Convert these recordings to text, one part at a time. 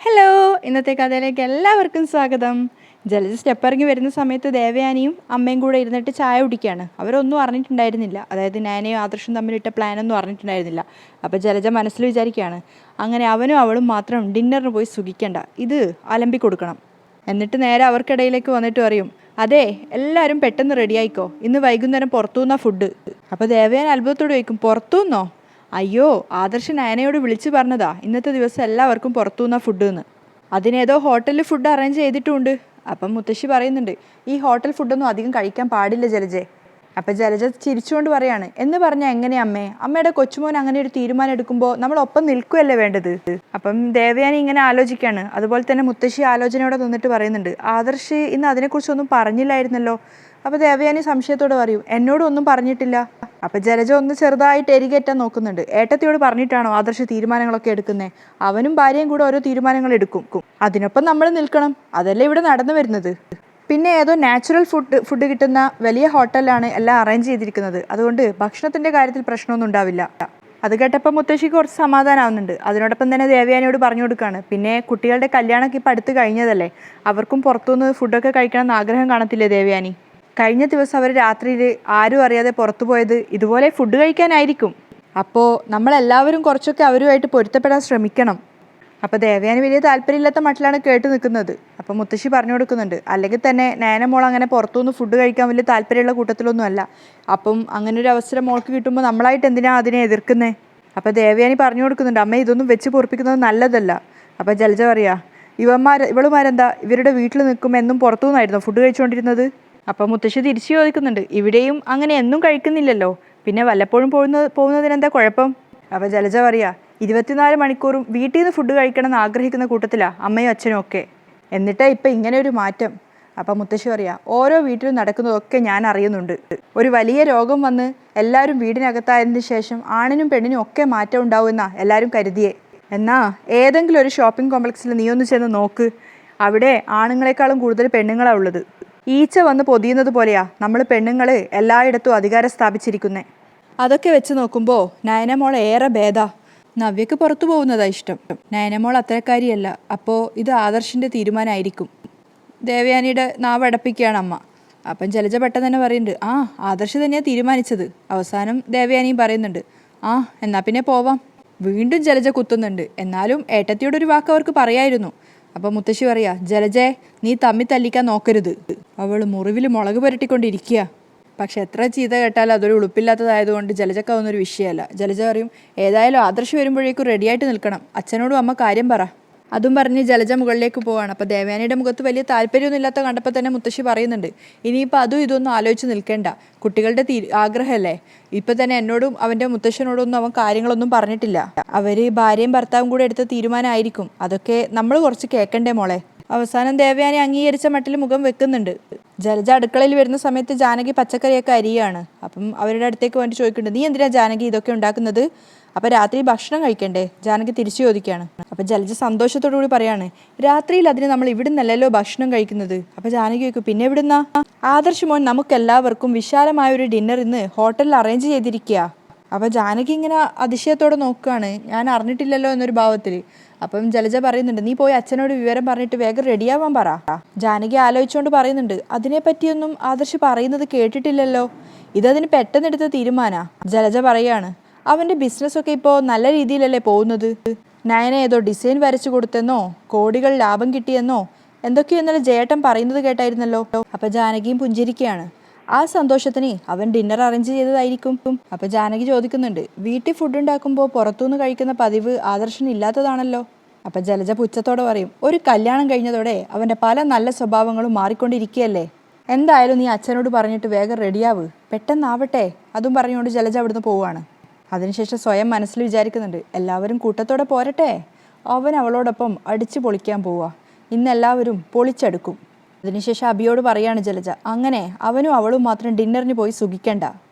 Hello, ഇന്നത്തെ കഥയിലേക്ക് എല്ലാവർക്കും സ്വാഗതം. ജലജ സ്റ്റെപ്പ് ഇറങ്ങി വരുന്ന സമയത്ത് ദേവയാനിയും അമ്മയും കൂടെ ഇരുന്നിട്ട് ചായ കുടിക്കുകയാണ്. അവരൊന്നും അറിഞ്ഞിട്ടുണ്ടായിരുന്നില്ല, അതായത് ഞാനെയും ആദർശും തമ്മിലിട്ട പ്ലാനൊന്നും അറിഞ്ഞിട്ടുണ്ടായിരുന്നില്ല. അപ്പോൾ ജലജ മനസ്സിൽ വിചാരിക്കുകയാണ്, അങ്ങനെ അവനും അവളും മാത്രം ഡിന്നറിന് പോയി സുഖിക്കേണ്ട, ഇത് അലമ്പി കൊടുക്കണം. എന്നിട്ട് നേരെ അവർക്കിടയിലേക്ക് വന്നിട്ട് പറയും, അതെ എല്ലാവരും പെട്ടെന്ന് റെഡിയായിക്കോ, ഇന്ന് വൈകുന്നേരം പുറത്തുനിന്നാ ഫുഡ്. അപ്പോൾ ദേവയാനി അത്ഭുതത്തോട് ചോദിക്കും, പുറത്തുനിന്നോ? അയ്യോ, ആദർശ് നയനയോട് വിളിച്ചു പറഞ്ഞതാ ഇന്നത്തെ ദിവസം എല്ലാവർക്കും പുറത്തുനിന്നാ ഫുഡ് എന്ന്. അതിനേതോ ഹോട്ടലിൽ ഫുഡ് അറേഞ്ച് ചെയ്തിട്ടുണ്ട്. അപ്പം മുത്തശ്ശി പറയുന്നുണ്ട്, ഈ ഹോട്ടൽ ഫുഡൊന്നും അധികം കഴിക്കാൻ പാടില്ല ജലജെ. അപ്പം ജലജ ചിരിച്ചുകൊണ്ട് പറയാണ്, എന്ന് പറഞ്ഞാൽ എങ്ങനെയാ അമ്മേ? അമ്മയുടെ കൊച്ചുമോൻ അങ്ങനെ ഒരു തീരുമാനം എടുക്കുമ്പോൾ നമ്മൾ ഒപ്പം നിൽക്കുകയല്ലേ വേണ്ടത്? അപ്പം ദേവയാനി ഇങ്ങനെ ആലോചിക്കുകയാണ്. അതുപോലെ തന്നെ മുത്തശ്ശി ആലോചനയോടെ നിന്നിട്ട് പറയുന്നുണ്ട്, ആദർശ് ഇന്ന് അതിനെക്കുറിച്ചൊന്നും പറഞ്ഞില്ലായിരുന്നല്ലോ. അപ്പോൾ ദേവയാനി സംശയത്തോടെ പറയും, എന്നോടും ഒന്നും പറഞ്ഞിട്ടില്ല. അപ്പം ജലജ ഒന്ന് ചെറുതായിട്ട് എരികേറ്റാൻ നോക്കുന്നുണ്ട്. ഏട്ടത്തിയോട് പറഞ്ഞിട്ടാണോ ആദർശ് തീരുമാനങ്ങളൊക്കെ എടുക്കുന്നത്? അവനും ഭാര്യയും കൂടെ ഓരോ തീരുമാനങ്ങൾ എടുക്കും, അതിനൊപ്പം നമ്മൾ നിൽക്കണം, അതല്ലേ ഇവിടെ നടന്നു വരുന്നത്. പിന്നെ ഏതോ നാച്ചുറൽ ഫുഡ് കിട്ടുന്ന വലിയ ഹോട്ടലിലാണ് എല്ലാം അറേഞ്ച് ചെയ്തിരിക്കുന്നത്, അതുകൊണ്ട് ഭക്ഷണത്തിൻ്റെ കാര്യത്തിൽ പ്രശ്നമൊന്നും ഉണ്ടാവില്ല. അത് കേട്ടപ്പോൾ മുത്തശ്ശിക്ക് കുറച്ച് സമാധാനമാവുന്നുണ്ട്. അതിനോടൊപ്പം തന്നെ ദേവയാനിയോട് പറഞ്ഞു കൊടുക്കുകയാണ്, പിന്നെ കുട്ടികളുടെ കല്യാണമൊക്കെ ഇപ്പം അടുത്ത് കഴിഞ്ഞതല്ലേ, അവർക്കും പുറത്തുനിന്ന് ഫുഡൊക്കെ കഴിക്കണമെന്ന് ആഗ്രഹം കാണത്തില്ലേ ദേവയാനി? കഴിഞ്ഞ ദിവസം അവർ രാത്രിയിൽ ആരും അറിയാതെ പുറത്തു പോയത് ഇതുപോലെ ഫുഡ് കഴിക്കാനായിരിക്കും. അപ്പോൾ നമ്മളെല്ലാവരും കുറച്ചൊക്കെ അവരുമായിട്ട് പൊരുത്തപ്പെടാൻ ശ്രമിക്കണം. അപ്പോൾ ദേവയാനി വലിയ താല്പര്യമില്ലാത്ത മട്ടിലാണ് കേട്ട് നിൽക്കുന്നത്. അപ്പോൾ മുത്തശ്ശി പറഞ്ഞു കൊടുക്കുന്നുണ്ട്, അല്ലെങ്കിൽ തന്നെ നയന മോൾ അങ്ങനെ പുറത്തുനിന്ന് ഫുഡ് കഴിക്കാൻ വലിയ താല്പര്യമുള്ള കൂട്ടത്തിലൊന്നും അല്ല. അപ്പം അങ്ങനെ ഒരു അവസരം മോൾക്ക് കിട്ടുമ്പോൾ നമ്മളായിട്ട് എന്തിനാണ് അതിനെ എതിർക്കുന്നത്? അപ്പോൾ ദേവയാനി പറഞ്ഞു കൊടുക്കുന്നുണ്ട്, അമ്മ ഇതൊന്നും വെച്ച് പൊറപ്പിക്കുന്നത് നല്ലതല്ല. അപ്പോൾ ജലജ പറയാ, ഇവളുമാരെന്താ ഇവരുടെ വീട്ടിൽ നിൽക്കുമ്പോൾ എന്നും പുറത്തുനിന്നായിരുന്നു ഫുഡ് കഴിച്ചുകൊണ്ടിരുന്നത്? അപ്പോൾ മുത്തശ്ശി തിരിച്ചു ചോദിക്കുന്നുണ്ട്, ഇവിടെയും അങ്ങനെ എന്നും കഴിക്കുന്നില്ലല്ലോ, പിന്നെ വല്ലപ്പോഴും പോകുന്നതിനെന്താ കുഴപ്പം? അപ്പോൾ ജലജ പറയാ, 24 മണിക്കൂറും വീട്ടിൽ നിന്ന് ഫുഡ് കഴിക്കണമെന്ന് ആഗ്രഹിക്കുന്ന കൂട്ടത്തിലാണ് അമ്മയും അച്ഛനും ഒക്കെ, എന്നിട്ടാ ഇപ്പം ഇങ്ങനെ ഒരു മാറ്റം. അപ്പം മുത്തശ്ശി പറയാ, ഓരോ വീട്ടിലും നടക്കുന്നതൊക്കെ ഞാൻ അറിയുന്നുണ്ട്. ഒരു വലിയ രോഗം വന്ന് എല്ലാവരും വീടിനകത്തായതിന് ശേഷം ആണിനും പെണ്ണിനും ഒക്കെ മാറ്റം ഉണ്ടാവുമെന്നാ എല്ലാവരും കരുതിയേ. എന്നാ ഏതെങ്കിലും ഒരു ഷോപ്പിംഗ് കോംപ്ലക്സിൽ നീ ഒന്ന് ചെന്ന് നോക്ക്, അവിടെ ആണുങ്ങളെക്കാളും കൂടുതൽ പെണ്ണുങ്ങളാണ് ഉള്ളത്. ഈച്ച വന്ന് പൊതിയുന്നത് പോലെയാ നമ്മൾ പെണ്ണുങ്ങൾ എല്ലായിടത്തും അധികാരം സ്ഥാപിച്ചിരിക്കുന്നത്. അതൊക്കെ വെച്ച് നോക്കുമ്പോൾ നയനമോൾ ഏറെ ഭേദാ. നവ്യക്ക് പുറത്തു പോകുന്നതാ ഇഷ്ടം, നയനമോൾ അത്തരക്കാരിയല്ല. അപ്പോൾ ഇത് ആദർശിൻ്റെ തീരുമാനമായിരിക്കും. ദേവയാനിയുടെ നാവ് അടപ്പിക്കുകയാണ് അമ്മ. അപ്പം ജലജ പെട്ടെന്ന് തന്നെ പറയുന്നുണ്ട്, ആ ആദർശ് തന്നെയാണ് തീരുമാനിച്ചത്. അവസാനം ദേവയാനിയും പറയുന്നുണ്ട്, ആ എന്നാൽ പിന്നെ പോവാം. വീണ്ടും ജലജ കുത്തുന്നുണ്ട്, എന്നാലും ഏട്ടത്തിയോടൊരു വാക്ക് അവർക്ക് പറയായിരുന്നു. അപ്പോൾ മുത്തശ്ശി പറയാ, ജലജെ നീ തമ്മി തല്ലിക്കാൻ നോക്കരുത്. അവൾ മുറിവിൽ മുളക് പുരട്ടിക്കൊണ്ടിരിക്കുക. പക്ഷെ എത്ര ചീത്ത കേട്ടാലും അതൊരു ഉളുപ്പില്ലാത്തതായതുകൊണ്ട് ജലജക്കാവുന്നൊരു വിഷയമല്ല. ജലജ പറയും, ഏതായാലും ആദർശ് വരുമ്പോഴേക്കും റെഡിയായിട്ട് നിൽക്കണം, അച്ഛനോടും അമ്മ കാര്യം പറ. അതും പറഞ്ഞ് ജലജ മുകളിലേക്ക് പോവാണ്. അപ്പോൾ ദേവയാനിയുടെ മുഖത്ത് വലിയ താല്പര്യമൊന്നും ഇല്ലാത്ത കണ്ടപ്പോൾ തന്നെ മുത്തശ്ശി പറയുന്നുണ്ട്, ഇനിയിപ്പോൾ അതും ഇതൊന്നും ആലോചിച്ച് നിൽക്കേണ്ട, കുട്ടികളുടെ ആഗ്രഹമല്ലേ. ഇപ്പം തന്നെ എന്നോടും അവൻ്റെ മുത്തശ്ശനോടൊന്നും അവൻ കാര്യങ്ങളൊന്നും പറഞ്ഞിട്ടില്ല. അവർ ഭാര്യയും ഭർത്താവും കൂടെ എടുത്ത തീരുമാനമായിരിക്കും, അതൊക്കെ നമ്മൾ കുറച്ച് കേൾക്കണ്ടേ മോളെ. അവസാനം ദേവയാനി അംഗീകരിച്ച മട്ടിൽ മുഖം വെക്കുന്നുണ്ട്. ജലജ അടുക്കളയിൽ വരുന്ന സമയത്ത് ജാനകി പച്ചക്കറിയൊക്കെ അരിയാണ്. അപ്പം അവരുടെ അടുത്തേക്ക് വേണ്ടി ചോദിക്കുന്നുണ്ട്, നീ എന്തിനാ ജാനകി ഇതൊക്കെ ഉണ്ടാക്കുന്നത്? അപ്പം രാത്രി ഭക്ഷണം കഴിക്കണ്ടേ? ജാനകി തിരിച്ചു ചോദിക്കുകയാണ്. അപ്പം ജലജ സന്തോഷത്തോടു കൂടി പറയാണ്, രാത്രിയിൽ അതിന് നമ്മൾ ഇവിടുന്നല്ലല്ലോ ഭക്ഷണം കഴിക്കുന്നത്. അപ്പം ജാനകി ചോദിക്കും, പിന്നെ എവിടുന്നാ? ആദർശ് മോൻ നമുക്കെല്ലാവർക്കും വിശാലമായൊരു ഡിന്നർ ഇന്ന് ഹോട്ടലിൽ അറേഞ്ച് ചെയ്തിരിക്കുക. അപ്പം ജാനകി ഇങ്ങനെ അതിശയത്തോടെ നോക്കുകയാണ്, ഞാൻ അറിഞ്ഞിട്ടില്ലല്ലോ എന്നൊരു ഭാവത്തിൽ. അപ്പം ജലജ പറയുന്നുണ്ട്, നീ പോയി അച്ഛനോട് വിവരം പറഞ്ഞിട്ട് വേഗം റെഡിയാവാൻ പറ. ജാനകി ആലോചിച്ചുകൊണ്ട് പറയുന്നുണ്ട്, അതിനെപ്പറ്റിയൊന്നും ആദർശ് പറയുന്നത് കേട്ടിട്ടില്ലല്ലോ, ഇതതിന് പെട്ടെന്നെടുത്ത തീരുമാനാ. ജലജ പറയാണ്, അവൻ്റെ ബിസിനസ്സൊക്കെ ഇപ്പോൾ നല്ല രീതിയിലല്ലേ പോകുന്നത്. നയന ഏതോ ഡിസൈൻ വരച്ചു കൊടുത്തെന്നോ കോടികൾ ലാഭം കിട്ടിയെന്നോ എന്തൊക്കെയോ ഇന്നലെ ജയേട്ടൻ പറയുന്നത് കേട്ടായിരുന്നല്ലോ. അപ്പം ജാനകിയും പുഞ്ചിരിക്കുകയാണ്. ആ സന്തോഷത്തിന് അവൻ ഡിന്നർ അറേഞ്ച് ചെയ്തതായിരിക്കും. അപ്പം ജാനകി ചോദിക്കുന്നുണ്ട്, വീട്ടിൽ ഫുഡ് ഉണ്ടാക്കുമ്പോൾ പുറത്തുനിന്ന് കഴിക്കുന്ന പതിവ് ആദർശന് ഇല്ലാത്തതാണല്ലോ. അപ്പം ജലജ പുച്ഛത്തോടെ പറയും, ഒരു കല്യാണം കഴിഞ്ഞതോടെ അവൻ്റെ പല നല്ല സ്വഭാവങ്ങളും മാറിക്കൊണ്ടിരിക്കുകയല്ലേ. എന്തായാലും നീ അച്ഛനോട് പറഞ്ഞിട്ട് വേഗം റെഡിയാവ്, പെട്ടെന്നാവട്ടെ. അതും പറഞ്ഞുകൊണ്ട് ജലജ അവിടുന്ന് പോവുകയാണ്. അതിനുശേഷം സ്വയം മനസ്സിൽ വിചാരിക്കുന്നുണ്ട്, എല്ലാവരും കൂട്ടത്തോടെ പോരട്ടെ, അവൻ അവളോടൊപ്പം അടിച്ചു പൊളിക്കാൻ പോവുക, ഇന്നെല്ലാവരും പൊളിച്ചെടുക്കും. അതിനുശേഷം അബിയോട് പറയാണ് ജലജ, അങ്ങനെ അവനും അവളും മാത്രം ഡിന്നറിന് പോയി സുഖിക്കണ്ട,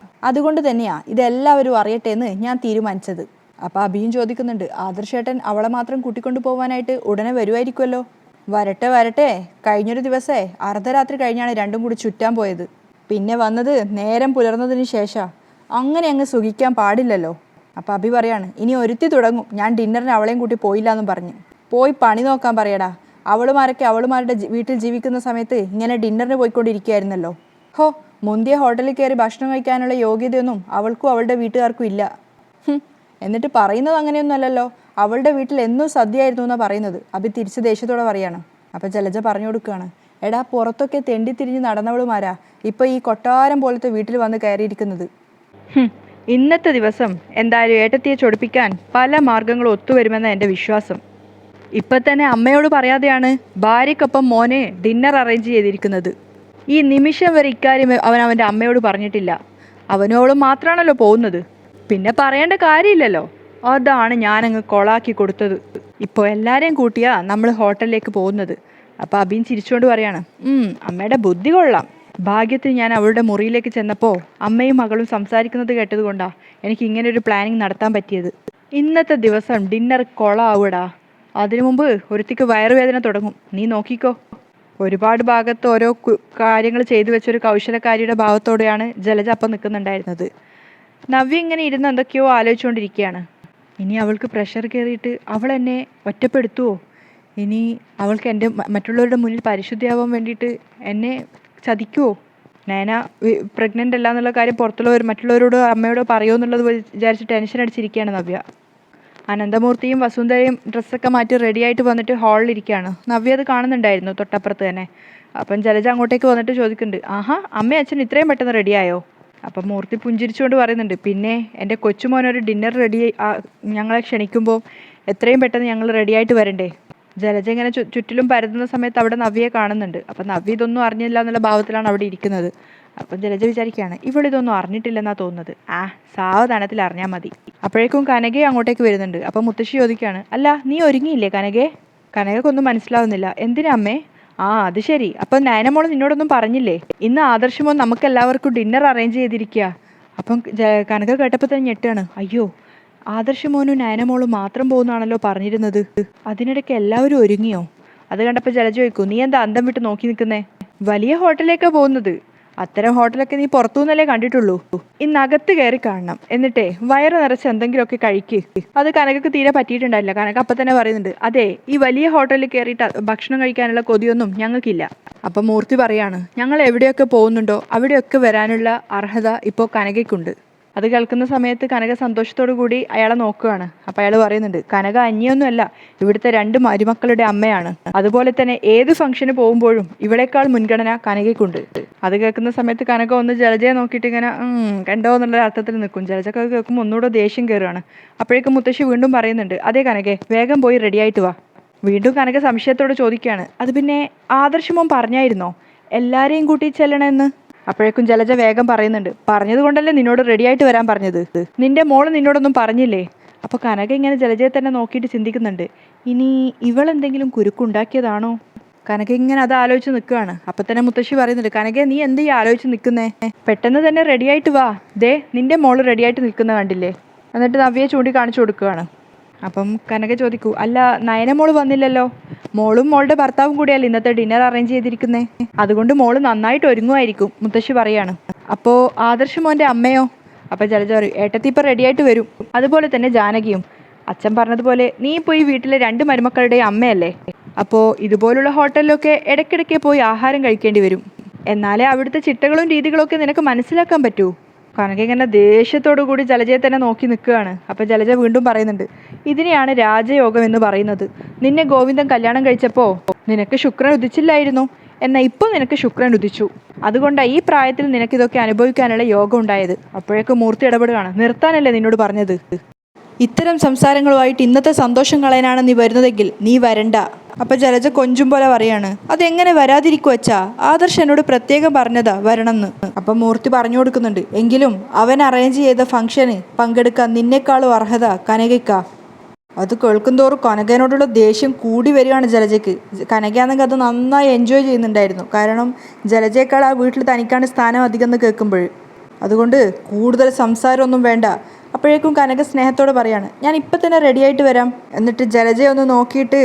അതുകൊണ്ട് തന്നെയാണ് ഇതെല്ലാവരും അറിയട്ടെ എന്ന് ഞാൻ തീരുമാനിച്ചത്. അപ്പോൾ അബിയും ചോദിക്കുന്നുണ്ട്, ആദർശേട്ടൻ അവളെ മാത്രം കൂട്ടിക്കൊണ്ടു പോകാനായിട്ട് ഉടനെ വരുമായിരിക്കുമല്ലോ? വരട്ടെ വരട്ടെ, കഴിഞ്ഞൊരു ദിവസേ അർദ്ധരാത്രി കഴിഞ്ഞാണ് രണ്ടും കൂടി ചുറ്റാൻ പോയത്, പിന്നെ വന്നത് നേരം പുലർന്നതിന് ശേഷം. അങ്ങനെ അങ്ങ് സുഖിക്കാൻ പാടില്ലല്ലോ. അപ്പോൾ അബി പറയാണ്, ഇനി ഒരുത്തി തുടങ്ങും ഞാൻ ഡിന്നറിന് അവളെയും കൂട്ടി പോയില്ല എന്നും പറഞ്ഞ്. പോയി പണി നോക്കാൻ പറയടാ. അവളുമാരൊക്കെ അവളുമാരുടെ വീട്ടിൽ ജീവിക്കുന്ന സമയത്ത് ഇങ്ങനെ ഡിന്നറിന് പോയിക്കൊണ്ടിരിക്കുകയായിരുന്നല്ലോ. ഹോ, മുന്തിയ ഹോട്ടലിൽ കയറി ഭക്ഷണം കഴിക്കാനുള്ള യോഗ്യതയൊന്നും അവൾക്കും അവളുടെ വീട്ടുകാർക്കും ഇല്ല. എന്നിട്ട് പറയുന്നത് അങ്ങനെയൊന്നും അല്ലല്ലോ. അവളുടെ വീട്ടിൽ എന്നും സദ്യയായിരുന്നു എന്നാണ് പറയുന്നത്. അഭി തിരിച്ച് ദേഷ്യത്തോടെ പറയാണ്. അപ്പം ജലജ പറഞ്ഞു കൊടുക്കുകയാണ്, എടാ പുറത്തൊക്കെ തെണ്ടിത്തിരിഞ്ഞ് നടന്നവളുമാരാ ഇപ്പോൾ ഈ കൊട്ടാരം പോലത്തെ വീട്ടിൽ വന്ന് കയറിയിരിക്കുന്നത്. ഇന്നത്തെ ദിവസം എന്തായാലും ഏട്ടത്തിയെ ചൊടിപ്പിക്കാൻ പല മാർഗങ്ങളും ഒത്തുവരുമെന്നാണ് എൻ്റെ വിശ്വാസം. ഇപ്പം തന്നെ അമ്മയോട് പറയാതെയാണ് ഭാര്യയ്ക്കൊപ്പം മോനെ ഡിന്നർ അറേഞ്ച് ചെയ്തിരിക്കുന്നത്. ഈ നിമിഷം വരെ ഇക്കാര്യം അവൻ അവൻ്റെ അമ്മയോട് പറഞ്ഞിട്ടില്ല. അവനോളും മാത്രമാണല്ലോ പോകുന്നത്, പിന്നെ പറയേണ്ട കാര്യമില്ലല്ലോ. അതാണ് ഞാനങ്ങ് കൊളാക്കി കൊടുത്തത്. ഇപ്പോൾ എല്ലാവരെയും കൂട്ടിയാ നമ്മൾ ഹോട്ടലിലേക്ക് പോകുന്നത്. അപ്പോൾ അബീൻ ചിരിച്ചുകൊണ്ട് പറയാണ്, അമ്മയുടെ ബുദ്ധി കൊള്ളാം. ഭാഗ്യത്തിന് ഞാൻ അവളുടെ മുറിയിലേക്ക് ചെന്നപ്പോൾ അമ്മയും മകളും സംസാരിക്കുന്നത് കേട്ടത് കൊണ്ടാണ് എനിക്ക് ഇങ്ങനെ ഒരു പ്ലാനിങ് നടത്താൻ പറ്റിയത്. ഇന്നത്തെ ദിവസം ഡിന്നർ കൊളാവൂടാ. അതിനു മുമ്പ് ഒരുത്തിക്ക് വയറുവേദന തുടങ്ങും, നീ നോക്കിക്കോ. ഒരുപാട് ഭാഗത്ത് ഓരോ കാര്യങ്ങൾ ചെയ്തു വെച്ചൊരു കൗശലക്കാരിയുടെ ഭാവത്തോടെയാണ് ജലജ അപ്പം നിൽക്കുന്നുണ്ടായിരുന്നത്. നവ്യ ഇങ്ങനെ ഇരുന്ന് എന്തൊക്കെയോ ആലോചിച്ചുകൊണ്ടിരിക്കുകയാണ്. ഇനി അവൾക്ക് പ്രഷർ കയറിയിട്ട് അവൾ എന്നെ ഒറ്റപ്പെടുത്തുമോ? ഇനി അവൾക്ക് എൻ്റെ മറ്റുള്ളവരുടെ മുന്നിൽ പരിശുദ്ധിയാവാൻ വേണ്ടിയിട്ട് എന്നെ ചതിക്കുമോ? നയന പ്രഗ്നൻ്റ് അല്ല എന്നുള്ള കാര്യം മറ്റുള്ളവരോട് അമ്മയോടോ പറയുമോ എന്നുള്ളത് വിചാരിച്ച് ടെൻഷൻ അടിച്ചിരിക്കുകയാണ് നവ്യ. അനന്തമൂർത്തിയും വസുന്ധരയും ഡ്രസ്സൊക്കെ മാറ്റി റെഡിയായിട്ട് വന്നിട്ട് ഹാളിലിരിക്കുകയാണ്. നവ്യ അത് കാണുന്നുണ്ടായിരുന്നു തൊട്ടപ്പുറത്ത് തന്നെ. അപ്പം ജലജ അങ്ങോട്ടേക്ക് വന്നിട്ട് ചോദിക്കുന്നുണ്ട്, ആഹാ അമ്മ അച്ഛൻ ഇത്രയും പെട്ടെന്ന് റെഡിയായോ? അപ്പം മൂർത്തി പുഞ്ചിരിച്ചുകൊണ്ട് പറയുന്നുണ്ട്, പിന്നെ എൻ്റെ കൊച്ചുമോനൊരു ഡിന്നർ ഞങ്ങളെ ക്ഷണിക്കുമ്പോൾ എത്രയും പെട്ടെന്ന് ഞങ്ങൾ റെഡിയായിട്ട് വരണ്ടേ? ജലജ ഇങ്ങനെ ചുറ്റിലും പരതുന്ന സമയത്ത് അവിടെ നവ്യയെ കാണുന്നുണ്ട്. അപ്പം നവ്യ ഇതൊന്നും അറിഞ്ഞില്ല എന്നുള്ള ഭാവത്തിലാണ് അവിടെ ഇരിക്കുന്നത്. അപ്പം ജലജ വിചാരിക്കുകയാണ്, ഇവളിതൊന്നും അറിഞ്ഞിട്ടില്ലെന്നാണ് തോന്നുന്നത്. സാവധാനത്തിൽ അറിഞ്ഞാൽ മതി. അപ്പോഴേക്കും കനകയെ അങ്ങോട്ടേക്ക് വരുന്നുണ്ട്. അപ്പം മുത്തശ്ശി ചോദിക്കുകയാണ്, അല്ല നീ ഒരുങ്ങിയില്ലേ കനകയെ? കനകക്കൊന്നും മനസ്സിലാവുന്നില്ല. എന്തിനാ അമ്മേ? അത് ശരി. അപ്പം നയനമോൾ നിന്നോടൊന്നും പറഞ്ഞില്ലേ? ഇന്ന് ആദർശമോ നമുക്ക് എല്ലാവർക്കും ഡിന്നർ അറേഞ്ച് ചെയ്തിരിക്കുക. അപ്പം കനക കേട്ടപ്പോൾ തന്നെ ഞെട്ടാണ്. അയ്യോ, ആദർശമോനും നയനമോളും മാത്രം പോകുന്നതാണല്ലോ പറഞ്ഞിരുന്നത്. അതിനിടയ്ക്ക് എല്ലാവരും ഒരുങ്ങിയോ? അത് കണ്ടപ്പോൾ ജലജ ചോദിക്കൂ, നീ എന്താ അന്തം വിട്ട് നോക്കി നിൽക്കുന്നേ? വലിയ ഹോട്ടലിലേക്കാണ് പോകുന്നത്. അത്തരം ഹോട്ടലൊക്കെ നീ പുറത്തുനിന്നല്ലേ കണ്ടിട്ടുള്ളൂ. ഇന്നകത്ത് കയറി കാണണം. എന്നിട്ടേ വയറ് നിറച്ച് എന്തെങ്കിലുമൊക്കെ കഴിക്ക്. അത് കനകക്ക് തീരെ പറ്റിയിട്ടുണ്ടായില്ല. കനക അപ്പം തന്നെ പറയുന്നുണ്ട്, അതെ, ഈ വലിയ ഹോട്ടലിൽ കയറിയിട്ട് ഭക്ഷണം കഴിക്കാനുള്ള കൊതിയൊന്നും ഞങ്ങൾക്കില്ല. അപ്പം മൂർത്തി പറയാണ്, ഞങ്ങൾ എവിടെയൊക്കെ പോകുന്നുണ്ടോ അവിടെയൊക്കെ വരാനുള്ള അർഹത ഇപ്പോൾ കനകയ്ക്കുണ്ട്. അത് കേൾക്കുന്ന സമയത്ത് കനക സന്തോഷത്തോടു കൂടി അയാളെ നോക്കുകയാണ്. അപ്പം അയാൾ പറയുന്നുണ്ട്, കനക അന്യൊന്നുമല്ല, ഇവിടുത്തെ 2 മരുമക്കളുടെ അമ്മയാണ്. അതുപോലെ തന്നെ ഏത് ഫംഗ്ഷന് പോകുമ്പോഴും ഇവളേക്കാൾ മുൻഗണന കനകയ്ക്കുണ്ട്. അത് കേൾക്കുന്ന സമയത്ത് കനക ഒന്ന് ജലജയെ നോക്കിയിട്ട് ഇങ്ങനെ കണ്ടോ എന്നുള്ള അർത്ഥത്തിൽ നിൽക്കും. ജലജക്ക് കേൾക്കുമ്പോൾ ഒന്നുകൂടെ ദേഷ്യം കയറുകയാണ്. അപ്പോഴേക്കും മുത്തശ്ശി വീണ്ടും പറയുന്നുണ്ട്, അതേ കനകെ, വേഗം പോയി റെഡിയായിട്ട് വാ. വീണ്ടും കനക സംശയത്തോടെ ചോദിക്കുകയാണ്, അത് പിന്നെ ആദർശമോൻ പറഞ്ഞായിരുന്നോ എല്ലാവരെയും കൂട്ടി ചെല്ലണമെന്ന്? അപ്പോഴേക്കും ജലജ വേഗം പറയുന്നുണ്ട്, പറഞ്ഞത് കൊണ്ടല്ലേ നിന്നോട് റെഡിയായിട്ട് വരാൻ പറഞ്ഞത്. നിന്റെ മോള് നിന്നോടൊന്നും പറഞ്ഞില്ലേ? അപ്പോൾ കനക ഇങ്ങനെ ജലജയെ തന്നെ നോക്കിയിട്ട് ചിന്തിക്കുന്നുണ്ട്, ഇനി ഇവളെന്തെങ്കിലും കുരുക്കുണ്ടാക്കിയതാണോ? കനക ഇങ്ങനെ അത് ആലോചിച്ച് നിൽക്കുകയാണ്. അപ്പം തന്നെ മുത്തശ്ശി പറയുന്നുണ്ട്, കനക നീ എന്ത് ഈ ആലോചിച്ച് നിൽക്കുന്നേ? പെട്ടെന്ന് തന്നെ റെഡിയായിട്ട് വാ. ദേ നിന്റെ മോള് റെഡിയായിട്ട് നിൽക്കുന്ന കണ്ടില്ലേ? എന്നിട്ട് നവ്യയെ ചൂണ്ടി കാണിച്ചു കൊടുക്കുകയാണ്. അപ്പം കനക ചോദിക്കൂ, അല്ല നയനമോള് വന്നില്ലല്ലോ? മോളും മോളുടെ ഭർത്താവും കൂടിയല്ലേ ഇന്നത്തെ ഡിന്നർ അറേഞ്ച് ചെയ്തിരിക്കുന്നേ. അതുകൊണ്ട് മോള് നന്നായിട്ട് ഒരുങ്ങുമായിരിക്കും, മുത്തശ്ശി പറയാണ്. അപ്പോൾ ആദർശ് മോൻ്റെ അമ്മയോ? അപ്പം ജലജ പറയും, ഏട്ടത്തി ഇപ്പം റെഡിയായിട്ട് വരും. അതുപോലെ തന്നെ ജാനകിയും. അച്ഛൻ പറഞ്ഞതുപോലെ നീ പോയി വീട്ടിലെ 2 മരുമക്കളുടെയും അമ്മയല്ലേ. അപ്പോൾ ഇതുപോലുള്ള ഹോട്ടലിലൊക്കെ ഇടയ്ക്കിടയ്ക്ക് പോയി ആഹാരം കഴിക്കേണ്ടി വരും. എന്നാലേ അവിടുത്തെ ചിട്ടകളും രീതികളും ഒക്കെ നിനക്ക് മനസ്സിലാക്കാൻ പറ്റൂ. കനക ഇങ്ങനെ ദേഷ്യത്തോടു കൂടി ജലജയെ തന്നെ നോക്കി നിൽക്കുകയാണ്. അപ്പം ജലജ വീണ്ടും പറയുന്നുണ്ട്, ഇതിനെയാണ് രാജയോഗം എന്ന് പറയുന്നത്. നിന്നെ ഗോവിന്ദൻ കല്യാണം കഴിച്ചപ്പോൾ നിനക്ക് ശുക്രൻ ഉദിച്ചില്ലായിരുന്നു, എന്നാൽ ഇപ്പോൾ നിനക്ക് ശുക്രൻ ഉദിച്ചു. അതുകൊണ്ടാണ് ഈ പ്രായത്തിൽ നിനക്കിതൊക്കെ അനുഭവിക്കാനുള്ള യോഗം ഉണ്ടായത്. അപ്പോഴേക്കും മൂർത്തി ഇടപെടുകയാണ്, നിർത്താനല്ലേ നിന്നോട് പറഞ്ഞത്? ഇത്തരം സംസാരങ്ങളുമായിട്ട് ഇന്നത്തെ സന്തോഷം കളയാനാണ് നീ വരുന്നതെങ്കിൽ നീ വരണ്ട. അപ്പം ജലജ കൊഞ്ചും പോലെ പറയാണ്, അതെങ്ങനെ വരാതിരിക്കും അച്ഛാ? ആദർശ് എന്നോട് പ്രത്യേകം പറഞ്ഞതാ വരണമെന്ന്. അപ്പം മൂർത്തി പറഞ്ഞു കൊടുക്കുന്നുണ്ട്, എങ്കിലും അവൻ അറേഞ്ച് ചെയ്ത ഫംഗ്ഷന് പങ്കെടുക്കാൻ നിന്നെക്കാളും അർഹത കനകയ്ക്കാ. അത് കേൾക്കുന്തോറും കനകനോടുള്ള ദേഷ്യം കൂടി വരികയാണ് ജലജയ്ക്ക്. കനകയാണെങ്കിൽ അത് നന്നായി എൻജോയ് ചെയ്യുന്നുണ്ടായിരുന്നു. കാരണം ജലജയേക്കാൾ ആ വീട്ടിൽ തനിക്കാണ് സ്ഥാനം അധികം എന്ന് കേൾക്കുമ്പോൾ. അതുകൊണ്ട് കൂടുതൽ സംസാരമൊന്നും വേണ്ട. അപ്പോഴേക്കും കനക സ്നേഹത്തോടെ പറയാണ്, ഞാൻ ഇപ്പം തന്നെ റെഡിയായിട്ട് വരാം. എന്നിട്ട് ജലജയെ ഒന്ന് നോക്കിയിട്ട്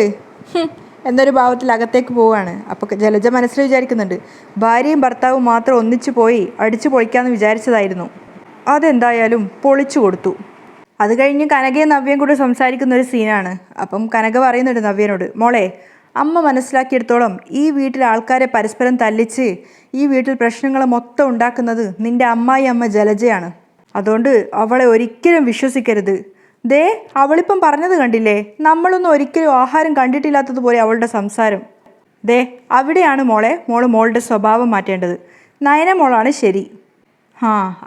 എന്നൊരു ഭാവത്തിൽ അകത്തേക്ക് പോവുകയാണ്. അപ്പോൾ ജലജ മനസ്സിൽ വിചാരിക്കുന്നുണ്ട്, ഭാര്യയും ഭർത്താവും മാത്രം ഒന്നിച്ചു പോയി അടിച്ചു പൊളിക്കാമെന്ന് വിചാരിച്ചതായിരുന്നു. അതെന്തായാലും പൊളിച്ചു കൊടുത്തു. അത് കഴിഞ്ഞ് കനകയും നവ്യയും കൂടി സംസാരിക്കുന്ന ഒരു സീനാണ്. അപ്പം കനക പറയുന്നുണ്ട് നവ്യനോട്, മോളെ അമ്മ മനസ്സിലാക്കിയെടുത്തോളം ഈ വീട്ടിൽ ആൾക്കാരെ പരസ്പരം തല്ലിച്ച് ഈ വീട്ടിൽ പ്രശ്നങ്ങൾ മൊത്തം ഉണ്ടാക്കുന്നത് നിൻ്റെ അമ്മായി അമ്മ ജലജയാണ്. അതുകൊണ്ട് അവളെ ഒരിക്കലും വിശ്വസിക്കരുത്. ദേ അവളിപ്പം പറഞ്ഞത് കണ്ടില്ലേ, നമ്മളൊന്നും ഒരിക്കലും ആഹാരം കണ്ടിട്ടില്ലാത്തതുപോലെ അവളുടെ സംസാരം. ദേ അവിടെയാണ് മോളുടെ സ്വഭാവം മാറ്റേണ്ടത്. നയന മോളാണ് ശരി.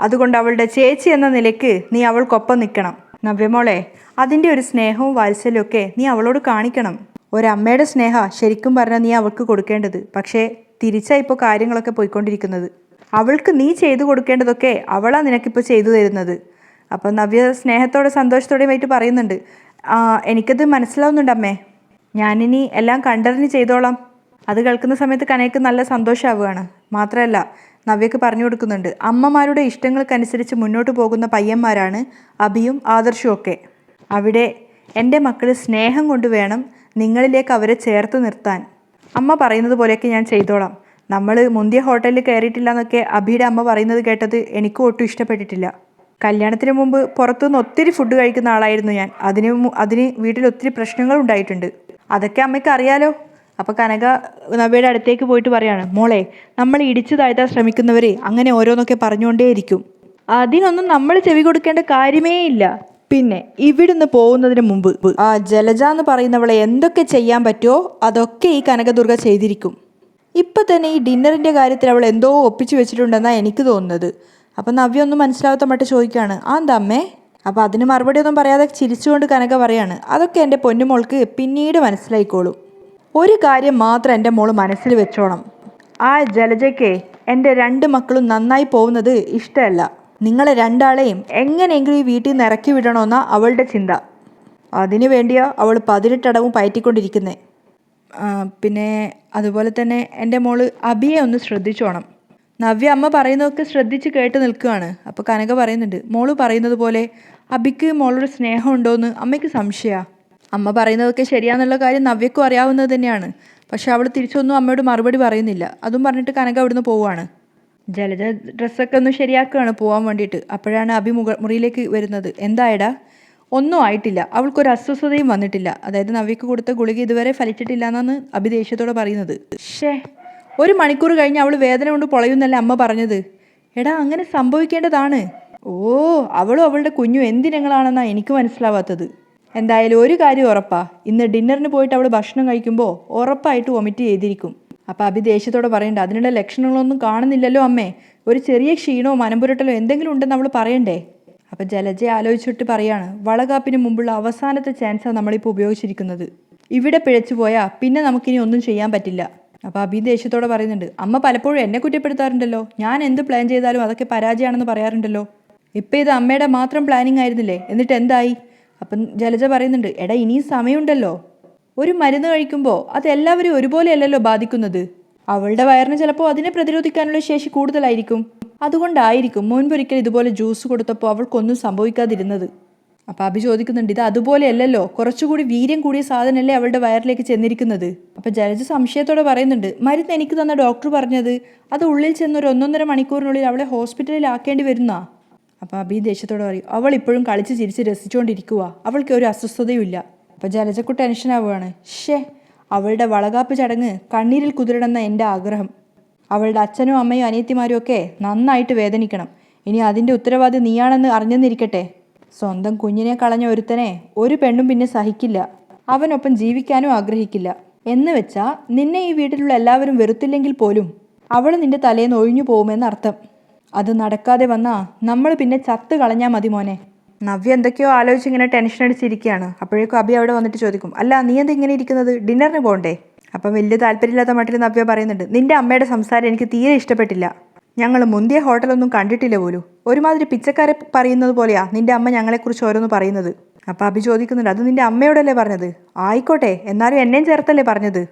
അതുകൊണ്ട് അവളുടെ ചേച്ചി എന്ന നിലയ്ക്ക് നീ അവൾക്കൊപ്പം നിൽക്കണം. നവ്യമോളെ അതിൻ്റെ ഒരു സ്നേഹവും വാത്സല്യവും ഒക്കെ നീ അവളോട് കാണിക്കണം. ഒരമ്മയുടെ സ്നേഹ ശരിക്കും പറഞ്ഞാൽ നീ അവൾക്ക് കൊടുക്കേണ്ടത്. പക്ഷേ തിരിച്ചാണ് ഇപ്പോൾ കാര്യങ്ങളൊക്കെ പോയിക്കൊണ്ടിരിക്കുന്നത്. അവൾക്ക് നീ ചെയ്തു കൊടുക്കേണ്ടതൊക്കെ അവളാണ് നിനക്കിപ്പോൾ ചെയ്തു തരുന്നത്. അപ്പം നവ്യ സ്നേഹത്തോടെ സന്തോഷത്തോടെയുമായിട്ട് പറയുന്നുണ്ട്, എനിക്കത് മനസ്സിലാവുന്നുണ്ട് അമ്മേ, ഞാനിനി എല്ലാം കണ്ടറിഞ്ഞ് ചെയ്തോളാം. അത് കേൾക്കുന്ന സമയത്ത് കനയ്ക്ക് നല്ല സന്തോഷമാവുകയാണ്. മാത്രമല്ല നവ്യക്ക് പറഞ്ഞു കൊടുക്കുന്നുണ്ട്, അമ്മമാരുടെ ഇഷ്ടങ്ങൾക്കനുസരിച്ച് മുന്നോട്ട് പോകുന്ന പയ്യന്മാരാണ് അഭിയും ആദർശവും ഒക്കെ. അവിടെ എൻ്റെ മക്കൾ സ്നേഹം കൊണ്ട് വേണം നിങ്ങളിലേക്ക് അവരെ ചേർത്ത് നിർത്താൻ. അമ്മ പറയുന്നത് പോലെയൊക്കെ ഞാൻ ചെയ്തോളാം. നമ്മൾ മുന്തിയ ഹോട്ടലിൽ കയറിയിട്ടില്ല എന്നൊക്കെ അഭിയുടെ അമ്മ പറയുന്നത് കേട്ടത് എനിക്കും ഒട്ടും ഇഷ്ടപ്പെട്ടിട്ടില്ല. കല്യാണത്തിന് മുമ്പ് പുറത്തുനിന്ന് ഒത്തിരി ഫുഡ് കഴിക്കുന്ന ആളായിരുന്നു ഞാൻ. അതിന് വീട്ടിൽ ഒത്തിരി പ്രശ്നങ്ങൾ ഉണ്ടായിട്ടുണ്ട്. അതൊക്കെ അമ്മയ്ക്ക് അറിയാലോ. അപ്പോൾ കനക നവ്യയുടെ അടുത്തേക്ക് പോയിട്ട് പറയാണ്, മോളെ നമ്മൾ ഇടിച്ചു താഴ്ത്താൻ ശ്രമിക്കുന്നവർ അങ്ങനെ ഓരോന്നൊക്കെ പറഞ്ഞുകൊണ്ടേയിരിക്കും. അതിനൊന്നും നമ്മൾ ചെവി കൊടുക്കേണ്ട കാര്യമേ ഇല്ല. പിന്നെ ഇവിടുന്ന് പോകുന്നതിന് മുമ്പ് ജലജ എന്ന് പറയുന്നവളെ എന്തൊക്കെ ചെയ്യാൻ പറ്റുമോ അതൊക്കെ ഈ കനകദുർഗ ചെയ്തിരിക്കും. ഇപ്പം തന്നെ ഈ ഡിന്നറിൻ്റെ കാര്യത്തിൽ അവൾ എന്തോ ഒപ്പിച്ചു വെച്ചിട്ടുണ്ടെന്നാണ് എനിക്ക് തോന്നുന്നത്. അപ്പം നവ്യ ഒന്നും മനസ്സിലാവാത്ത മട്ട് ചോദിക്കുകയാണ്, എന്താ അമ്മേ? അപ്പോൾ അതിന് മറുപടി ഒന്നും പറയാതെ ചിരിച്ചുകൊണ്ട് കനക പറയാണ്, അതൊക്കെ എൻ്റെ പൊന്നുമോൾക്ക് പിന്നീട് മനസ്സിലായിക്കോളും. ഒരു കാര്യം മാത്രം എൻ്റെ മോൾ മനസ്സിൽ വെച്ചോണം, ആ ജലജയ്ക്ക് എൻ്റെ 2 മക്കളും നന്നായി പോകുന്നത് ഇഷ്ടമല്ല. നിങ്ങളെ 2ആളെയും എങ്ങനെയെങ്കിലും ഈ വീട്ടിൽ നിന്ന് ഇറക്കി വിടണമെന്നാണ് അവളുടെ ചിന്ത. അതിനു വേണ്ടിയാണ് അവൾ 18 അടവും പയറ്റിക്കൊണ്ടിരിക്കുന്നത്. പിന്നെ അതുപോലെ തന്നെ എൻ്റെ മോള് അഭിയെ ഒന്ന് ശ്രദ്ധിച്ചോണം. നവ്യ അമ്മ പറയുന്നതൊക്കെ ശ്രദ്ധിച്ച് കേട്ട് നിൽക്കുകയാണ്. അപ്പോൾ കനക പറയുന്നുണ്ട്, മോള് പറയുന്നത് പോലെ അഭിക്ക് മോളോട് സ്നേഹം ഉണ്ടോയെന്ന് അമ്മയ്ക്ക് സംശയമാണ്. അമ്മ പറയുന്നതൊക്കെ ശരിയാന്നുള്ള കാര്യം നവ്യക്കും അറിയാവുന്നത് തന്നെയാണ്. പക്ഷെ അവൾ തിരിച്ചൊന്നും അമ്മയോട് മറുപടി പറയുന്നില്ല. അതും പറഞ്ഞിട്ട് കനക അവിടുന്ന് പോവുകയാണ്. ജലജ ഡ്രസ്സൊക്കെ ഒന്ന് ശരിയാക്കുകയാണ് പോകാൻ വേണ്ടിയിട്ട്. അപ്പോഴാണ് അഭി മുറിയിലേക്ക് വരുന്നത്. എന്തായടാ? ഒന്നും ആയിട്ടില്ല, അവൾക്കൊരു അസ്വസ്ഥതയും വന്നിട്ടില്ല. അതായത് നവ്യക്ക് കൊടുത്ത ഗുളിക ഇതുവരെ ഫലിച്ചിട്ടില്ല എന്നാണ് അഭി ദേഷ്യത്തോടെ പറയുന്നത്. 1 മണിക്കൂർ കഴിഞ്ഞ് അവൾ വേദന കൊണ്ട് പൊളയുന്നല്ലേ അമ്മ പറഞ്ഞത്. എടാ അങ്ങനെ സംഭവിക്കേണ്ടതാണ്. അവളും അവളുടെ കുഞ്ഞും എന്തിനങ്ങളാണെന്നാണ് എനിക്ക് മനസ്സിലാവാത്തത്. എന്തായാലും ഒരു കാര്യം ഉറപ്പാ, ഇന്ന് ഡിന്നറിന് പോയിട്ട് അവൾ ഭക്ഷണം കഴിക്കുമ്പോൾ ഉറപ്പായിട്ട് വൊമിറ്റ് ചെയ്തിരിക്കും. അപ്പോൾ അഭി ദേഷ്യത്തോടെ പറയണ്ട, അതിനുള്ള ലക്ഷണങ്ങളൊന്നും കാണുന്നില്ലല്ലോ അമ്മേ, ഒരു ചെറിയ ക്ഷീണമോ മനംപുരട്ടലോ എന്തെങ്കിലും ഉണ്ടെന്ന് അവൾ പറയണ്ടേ? അപ്പോൾ ജലജ ആലോചിച്ചിട്ട് പറയാണ്, വളകാപ്പിന് മുമ്പുള്ള അവസാനത്തെ ചാൻസാണ് നമ്മളിപ്പോൾ ഉപയോഗിച്ചിരിക്കുന്നത്. ഇവിടെ പിഴച്ചു പോയാൽ പിന്നെ നമുക്കിനി ഒന്നും ചെയ്യാൻ പറ്റില്ല. അപ്പോൾ അഭി ദേഷ്യത്തോടെ പറയുന്നുണ്ട്, അമ്മ പലപ്പോഴും എന്നെ കുറ്റപ്പെടുത്താറുണ്ടല്ലോ, ഞാൻ എന്ത് പ്ലാൻ ചെയ്താലും അതൊക്കെ പരാജയമാണെന്ന് പറയാറുണ്ടല്ലോ. ഇപ്പം ഇത് അമ്മയുടെ മാത്രം പ്ലാനിങ് ആയിരുന്നില്ലേ, എന്നിട്ട് എന്തായി? അപ്പം ജലജ പറയുന്നുണ്ട്, എടാ ഇനിയും സമയമുണ്ടല്ലോ. ഒരു മരുന്ന് കഴിക്കുമ്പോൾ അത് എല്ലാവരും ഒരുപോലെയല്ലല്ലോ ബാധിക്കുന്നത്. അവളുടെ വയറിന് ചിലപ്പോൾ അതിനെ പ്രതിരോധിക്കാനുള്ള ശേഷി കൂടുതലായിരിക്കും. അതുകൊണ്ടായിരിക്കും മുൻപൊരിക്കൽ ഇതുപോലെ ജ്യൂസ് കൊടുത്തപ്പോൾ അവൾക്കൊന്നും സംഭവിക്കാതിരുന്നത്. അപ്പോൾ അഭി ചോദിക്കുന്നുണ്ട്, ഇത് അതുപോലെയല്ലല്ലോ, കുറച്ചുകൂടി വീര്യം കൂടിയ സാധനമല്ലേ അവളുടെ വയറിലേക്ക് ചെന്നിരിക്കുന്നത്. അപ്പോൾ ജലജ സംശയത്തോടെ പറയുന്നുണ്ട്, മരുന്ന് എനിക്ക് തന്ന ഡോക്ടർ പറഞ്ഞത് അത് ഉള്ളിൽ ചെന്നൊരു 1.5 മണിക്കൂറിനുള്ളിൽ അവളെ ഹോസ്പിറ്റലിൽ ആക്കേണ്ടി വരുന്നാ. അപ്പോൾ അഭി ദേഷ്യത്തോടെ പറയും, അവൾ ഇപ്പോഴും കളിച്ച് ചിരിച്ച് രസിച്ചുകൊണ്ടിരിക്കുക, അവൾക്ക് ഒരു അസ്വസ്ഥതയും ഇല്ല. അപ്പോൾ ജലജക്ക് ടെൻഷൻ ആവുകയാണ്. അവളുടെ വളകാപ്പ് ചടങ്ങ് കണ്ണീരിൽ കുതിരണമെന്ന എൻ്റെ ആഗ്രഹം. അവളുടെ അച്ഛനും അമ്മയും അനിയത്തിമാരും ഒക്കെ നന്നായിട്ട് വേദനിക്കണം. ഇനി അതിൻ്റെ ഉത്തരവാദി നീയാണെന്ന് അറിഞ്ഞെന്നിരിക്കട്ടെ. സ്വന്തം കുഞ്ഞിനെ കളഞ്ഞ ഒരുത്തനെ ഒരു പെണ്ണും പിന്നെ സഹിക്കില്ല, അവനൊപ്പം ജീവിക്കാനും ആഗ്രഹിക്കില്ല. എന്ന് വെച്ചാൽ നിന്നെ ഈ വീട്ടിലുള്ള എല്ലാവരും വെറുത്തില്ലെങ്കിൽ പോലും അവൾ നിന്റെ തലേന്ന് ഒഴിഞ്ഞു പോകുമെന്നർത്ഥം. അത് നടക്കാതെ വന്നാൽ നമ്മൾ പിന്നെ ചത്ത് കളഞ്ഞാൽ മതി മോനെ. നവ്യ എന്തൊക്കെയോ ആലോചിച്ച് ഇങ്ങനെ ടെൻഷൻ അടിച്ചിരിക്കുകയാണ്. അപ്പോഴേക്കും അഭി അവിടെ വന്നിട്ട് ചോദിക്കും, അല്ല നീ എന്താ ഇങ്ങനെ ഇരിക്കുന്നത്, ഡിന്നറിന് പോകണ്ടേ? അപ്പം വലിയ താല്പര്യമില്ലാത്ത മട്ടിൽ നവ്യ പറയുന്നുണ്ട്, നിന്റെ അമ്മയുടെ സംസാരം എനിക്ക് തീരെ ഇഷ്ടപ്പെട്ടില്ല. ഞങ്ങൾ മുന്തിയ ഹോട്ടലൊന്നും കണ്ടിട്ടില്ല പോലും. ഒരുമാതിരി പിച്ചക്കാരെ പറയുന്നത് പോലെയാ നിന്റെ അമ്മ ഞങ്ങളെക്കുറിച്ച് ഓരോന്ന് പറയുന്നത്. അപ്പം അഭി ചോദിക്കുന്നുണ്ട്, അത് നിന്റെ അമ്മയോടല്ലേ പറഞ്ഞത്? ആയിക്കോട്ടെ, എന്നാലും എന്നെയും ചേർത്തല്ലേ പറഞ്ഞത്.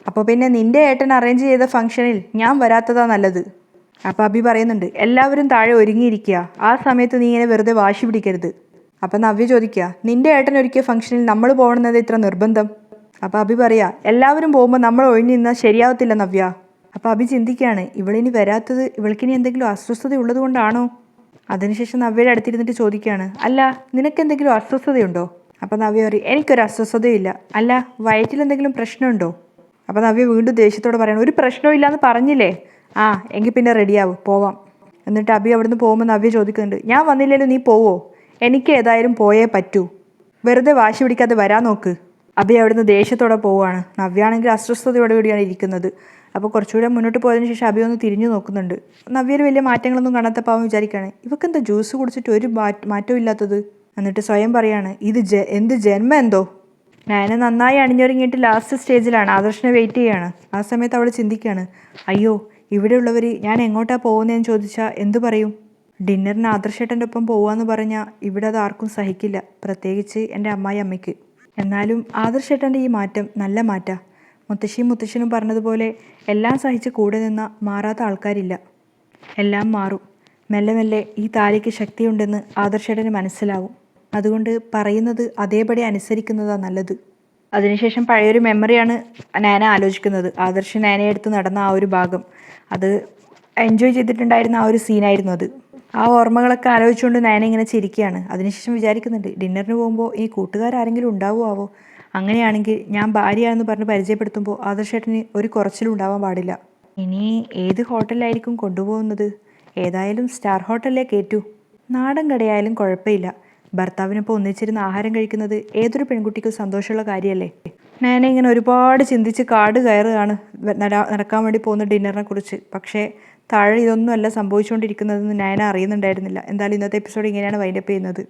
അപ്പോൾ പിന്നെ നിന്റെ ഏട്ടൻ അറേഞ്ച് ചെയ്ത ഫംഗ്ഷനിൽ ഞാൻ വരാത്തതാ നല്ലത്. അപ്പോൾ അഭി പറയുന്നുണ്ട്, എല്ലാവരും താഴെ ഒരുങ്ങിയിരിക്കുക, ആ സമയത്ത് നീ ഇങ്ങനെ വെറുതെ വാശി പിടിക്കരുത്. അപ്പം നവ്യ ചോദിക്കുക, നിന്റെ ഏട്ടൻ ഒരുക്കിയ ഫംഗ്ഷനിൽ നമ്മൾ പോകണമെന്നത് ഇത്ര നിർബന്ധം? അപ്പോൾ അഭി പറയാ, എല്ലാവരും പോകുമ്പോൾ നമ്മൾ ഒഴിഞ്ഞു നിന്നാൽ ശരിയാവത്തില്ല നവ്യ. അപ്പോൾ അഭി ചിന്തിക്കുകയാണ്, ഇവളിനി വരാത്തത് ഇവൾക്കിനി എന്തെങ്കിലും അസ്വസ്ഥത ഉള്ളത് കൊണ്ടാണോ? അതിനുശേഷം നവ്യയുടെ അടുത്തിരുന്നിട്ട് ചോദിക്കുകയാണ്, അല്ല നിനക്ക് എന്തെങ്കിലും അസ്വസ്ഥതയുണ്ടോ? അപ്പോൾ നവ്യ പറയും, എനിക്കൊരു അസ്വസ്ഥതയില്ല. അല്ല വയറ്റിൽ എന്തെങ്കിലും പ്രശ്നമുണ്ടോ? അപ്പോൾ നവ്യ വീണ്ടും ദേഷ്യത്തോടെ പറയണം, ഒരു പ്രശ്നവും ഇല്ലയെന്ന് പറഞ്ഞില്ലേ? ആ എങ്കിൽ പിന്നെ റെഡിയാവും, പോവാം. എന്നിട്ട് അഭി അവിടുന്ന് പോകുമ്പോൾ നവ്യ ചോദിക്കുന്നുണ്ട്, ഞാൻ വന്നില്ലല്ലോ നീ പോവോ? എനിക്ക് ഏതായാലും പോയേ പറ്റൂ, വെറുതെ വാശി പിടിക്കാതെ വരാൻ നോക്ക്. അഭി അവിടുന്ന് ദേഷ്യത്തോടെ പോവുകയാണ്. നവ്യാണെങ്കിൽ അസ്വസ്ഥതയോടെ കൂടിയാണ് ഇരിക്കുന്നത്. അപ്പോൾ കുറച്ചുകൂടെ മുന്നോട്ട് പോയതിനു ശേഷം അഭി ഒന്ന് തിരിഞ്ഞു നോക്കുന്നുണ്ട്. നവ്യയിൽ വലിയ മാറ്റങ്ങളൊന്നും കാണാത്തപ്പോൾ അവൻ വിചാരിക്കുകയാണ്, ഇവക്കെന്താ ജ്യൂസ് കുടിച്ചിട്ട് ഒരു മാറ്റവും ഇല്ലാത്തത്? എന്നിട്ട് സ്വയം പറയാണ്, ഇത് എന്ത് ജന്മം എന്തോ. നയന നന്നായി അണിഞ്ഞൊരുങ്ങിയിട്ട് ലാസ്റ്റ് സ്റ്റേജിലാണ്, ആദർശിനെ വെയിറ്റ് ചെയ്യാണ്. ആ സമയത്ത് അവൾ ചിന്തിക്കുകയാണ്, അയ്യോ ഇവിടെയുള്ളവർ ഞാൻ എങ്ങോട്ടാണ് പോകുന്നതെന്ന് ചോദിച്ചാൽ എന്തു പറയും? ഡിന്നറിന് ആദർശേട്ടൻ്റെ ഒപ്പം പോവാന്ന് പറഞ്ഞാൽ ഇവിടെ അത് ആർക്കും സഹിക്കില്ല, പ്രത്യേകിച്ച് എൻ്റെ അമ്മയ്ക്ക്. എന്നാലും ആദർശേട്ടൻ്റെ ഈ മാറ്റം നല്ല മാറ്റാ. മുത്തശ്ശിയും മുത്തശ്ശനും പറഞ്ഞതുപോലെ എല്ലാം സഹിച്ച് കൂടെ നിന്ന മാറാത്ത ആൾക്കാരില്ല. എല്ലാം മാറും. മെല്ലെ മെല്ലെ ഈ താലിക്ക് ശക്തിയുണ്ടെന്ന് ആദർശേട്ടന് മനസ്സിലാവും. അതുകൊണ്ട് പറയുന്നത് അതേപടി അനുസരിക്കുന്നതാണ് നല്ലത്. അതിനുശേഷം പഴയൊരു മെമ്മറിയാണ് നയന ആലോചിക്കുന്നത്. ആദർശ് നയനയെ എടുത്ത് നടന്ന ആ ഒരു ഭാഗം, അത് എൻജോയ് ചെയ്തിട്ടുണ്ടായിരുന്ന ആ ഒരു സീനായിരുന്നു അത്. ആ ഓർമ്മകളൊക്കെ ആലോചിച്ചുകൊണ്ട് നയന ഇങ്ങനെ ചിരിക്കുകയാണ്. അതിനുശേഷം വിചാരിക്കുന്നുണ്ട്, ഡിന്നറിന് പോകുമ്പോൾ ഈ കൂട്ടുകാരാരെങ്കിലും ഉണ്ടാവുമോ? അങ്ങനെയാണെങ്കിൽ ഞാൻ ഭാര്യയാണെന്ന് പറഞ്ഞ് പരിചയപ്പെടുത്തുമ്പോൾ ആദർശേട്ടന് ഒരു കുറച്ചിലും ഉണ്ടാവാൻ പാടില്ല. ഇനി ഏത് ഹോട്ടലിലായിരിക്കും കൊണ്ടുപോകുന്നത്? ഏതായാലും സ്റ്റാർ ഹോട്ടലിലേ കയറ്റൂ. നാടൻ കടയായാലും കുഴപ്പമില്ല. ഭർത്താവിനൊപ്പം ഒന്നിച്ചിരുന്ന് ആഹാരം കഴിക്കുന്നത് ഏതൊരു പെൺകുട്ടിക്കും സന്തോഷമുള്ള കാര്യമല്ലേ? നയന ഇങ്ങനെ ഒരുപാട് ചിന്തിച്ച് കാട് കയറുകയാണ് നടക്കാൻ വേണ്ടി പോകുന്ന ഡിന്നറിനെ കുറിച്ച്. പക്ഷേ താഴെ ഇതൊന്നുമല്ല സംഭവിച്ചുകൊണ്ടിരിക്കുന്നതെന്ന് നയന അറിയുന്നുണ്ടായിരുന്നില്ല. എന്തായാലും ഇന്നത്തെ എപ്പിസോഡ് ഇങ്ങനെയാണ് വൈൻഡപ്പ് ചെയ്യുന്നത്.